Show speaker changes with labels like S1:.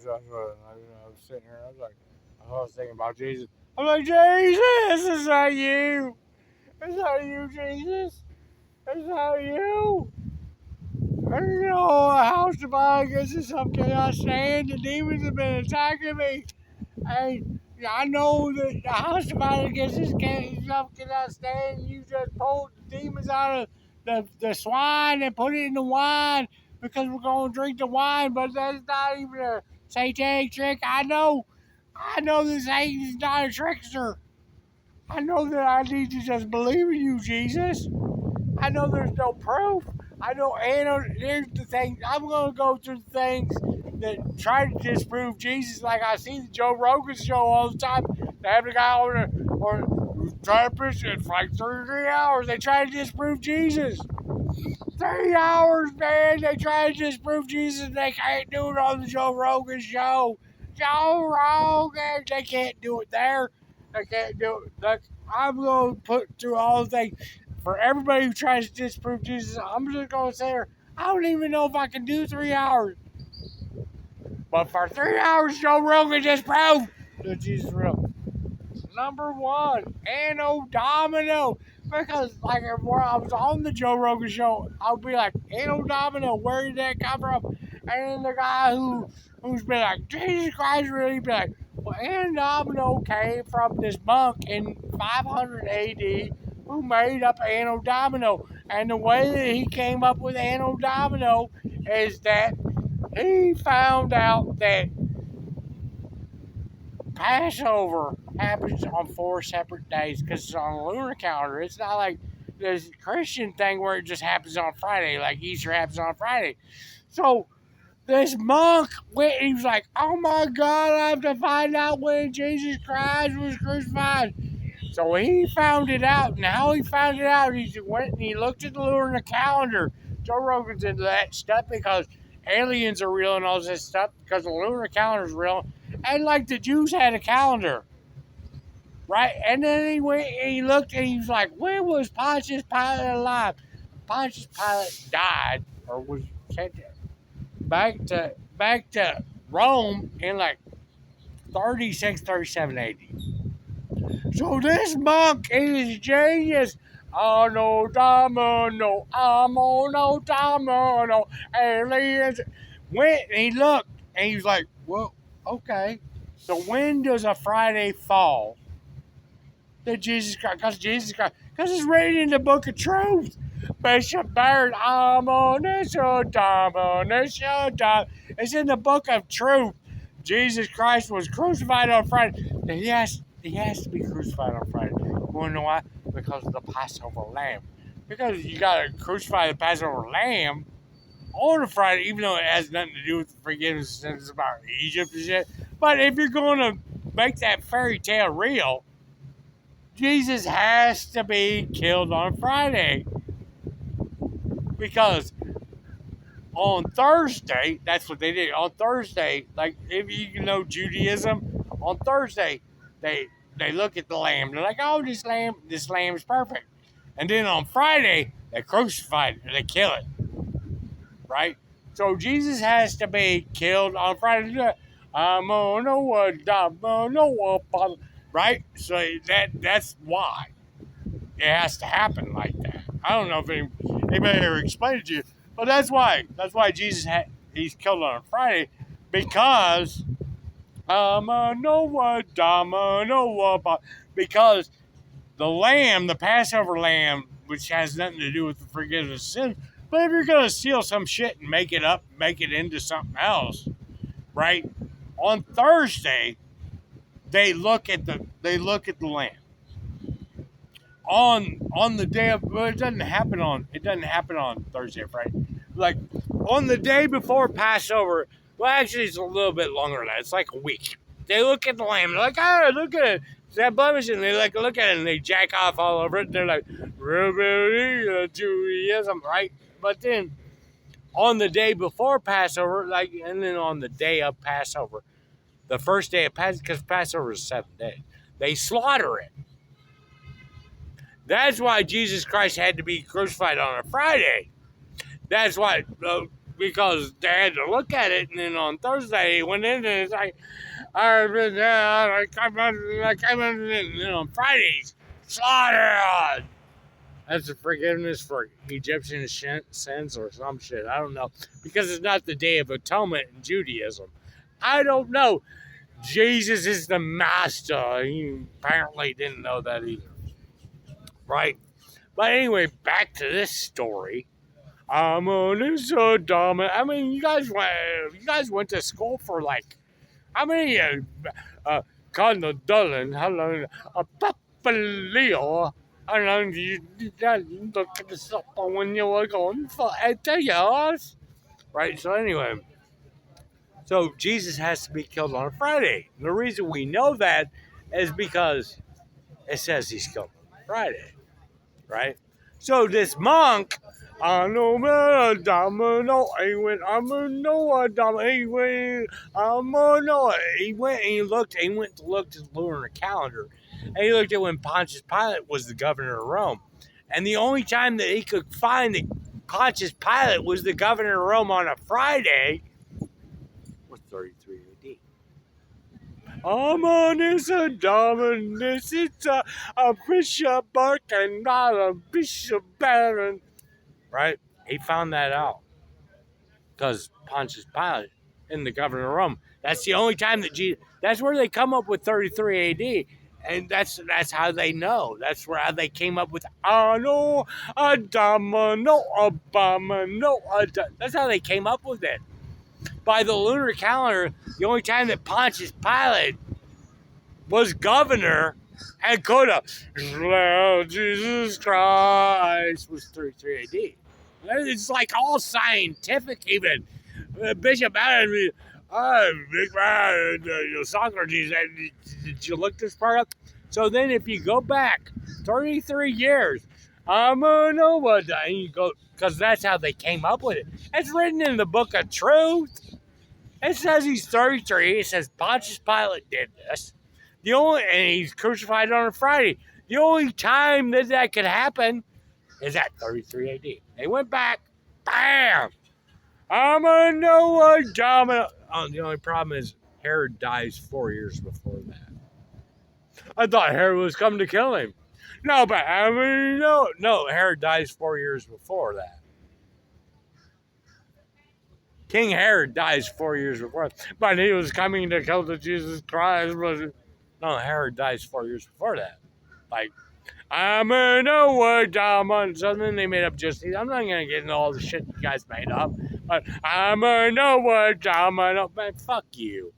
S1: was sitting here. I was thinking about Jesus. I'm like, Jesus, is that you? Is that you, Jesus? Is that you? You know, a house divided against itself cannot stand. The demons have been attacking me. And I know that the house divided against itself cannot stand. You just pulled the demons out of the swine and put it in the wine because we're going to drink the wine, but that's not even a satanic trick. I know that Satan's not a trickster. I know that I need to just believe in you, Jesus. I know there's no proof. I know, and here's the thing. I'm going to go through things that try to disprove Jesus. Like I see the Joe Rogan show all the time. They have the guy or try to preach it for like 3 hours. They try to disprove Jesus. 3 hours, man. They try to disprove Jesus. They can't do it on the Joe Rogan show. Joe Rogan. They can't do it there. They can't do it. Like, I'm going to put through all the things. For everybody who tries to disprove Jesus, I'm just going to say, I don't even know if I can do 3 hours. But for 3 hours, Joe Rogan just proved that Jesus is real. Number one, Anno Domino. Because, like, when I was on the Joe Rogan show, I'll be like, Anno Domino, where did that come from? And then the guy who's been like, Jesus Christ, really be like, well, Anno Domino came from this monk in 500 AD who made up Anno Domino. And the way that he came up with Anno Domino is that he found out that Passover happens on 4 separate days because it's on a lunar calendar. It's not like this Christian thing where it just happens on Friday, like Easter happens on Friday. So this monk went, he was like, oh my God, I have to find out when Jesus Christ was crucified. So he found it out, and how he found it out, he went and he looked at the lunar calendar. Joe Rogan's into that stuff because aliens are real and all this stuff because the lunar calendar is real. And like the Jews had a calendar, right? And then he went and he looked and he was like, when was Pontius Pilate alive? Pontius Pilate died or was sent back to Rome in like 36, 37 AD. So this monk is genius. Anno Domino, Anno Domino, aliens. Went and he looked and he was like, well, okay. So when does a Friday fall? That Jesus Christ, because it's written in the book of truth. Bishop Bird, it's in the book of truth. Jesus Christ was crucified on Friday. He has to be crucified on Friday. You want to know why? Because of the Passover lamb. Because you got to crucify the Passover lamb on a Friday, even though it has nothing to do with the forgiveness of sins about Egypt and shit. But if you're going to make that fairy tale real, Jesus has to be killed on Friday. Because on Thursday, that's what they did. On Thursday, like if you know Judaism, on Thursday they look at the lamb. They're like, oh, this lamb is perfect. And then on Friday they crucify it and they kill it. Right? So Jesus has to be killed on Friday. Right? So that's why it has to happen like that. I don't know if anybody ever explained it to you, but that's why Jesus he's killed on Friday, because because the lamb, the Passover lamb, which has nothing to do with the forgiveness of sin. But if you're gonna steal some shit and make it up, make it into something else, right? On Thursday, they look at the lamb. On the day of, well, it doesn't happen on Thursday or Friday. Like on the day before Passover, well, actually it's a little bit longer than that. It's like a week. They look at the lamb. They're like, oh, look at it. Is that blemish? And they like look at it and they jack off all over it. They're like, Judaism, right? But then on the day before Passover, like, and then on the day of Passover, the first day of Passover, because Passover is 7 days, they slaughter it. That's why Jesus Christ had to be crucified on a Friday. That's why, because they had to look at it, and then on Thursday he went in and it's like, I came in, and then on Fridays, slaughtered. That's a forgiveness for Egyptian sins or some shit. I don't know. Because it's not the Day of Atonement in Judaism. I don't know. Jesus is the master. He apparently didn't know that either. Right? But anyway, back to this story. I'm on so dumb. I mean, you guys went to school for like how many Cardinal Dolan, how long a Papaleo, how long do you look at this up when you were going for 8 years? Right, so anyway, so Jesus has to be killed on a Friday. And the reason we know that is because it says he's killed on Friday, right? So this monk, he went and he looked to look to the lunar calendar, and he looked at when Pontius Pilate was the governor of Rome, and the only time that he could find that Pontius Pilate was the governor of Rome on a Friday was 33 AD. This a dominus, it's a bishop and not a bishop baron. Right? He found that out because Pontius Pilate and the governor of Rome. That's the only time that that's where they come up with 33 AD. And that's how they know. That's how they came up with Anno Domino Abomino. That's how they came up with it. By the lunar calendar, the only time that Pontius Pilate was governor and could have slain Jesus Christ was 33 AD. It's like all scientific, even. Bishop Adam, big man, Socrates, did you look this part up? So then if you go back 33 years, I'm a nobody, and you go, because that's how they came up with it. It's written in the book of truth. It says he's 33. It says Pontius Pilate did this. And he's crucified on a Friday. The only time that could happen is at 33 AD. They went back, bam! I'm a Noah Domino. Oh, the only problem is Herod dies 4 years before that. I thought Herod was coming to kill him. No, but I mean, no, Herod dies 4 years before that. King Herod dies 4 years before, but he was coming to kill the Jesus Christ. No, Herod dies 4 years before that. Like, I'm in a word, so then they made up just. I'm not gonna get into all the shit you guys made up, but I'm in a word, man. Fuck you.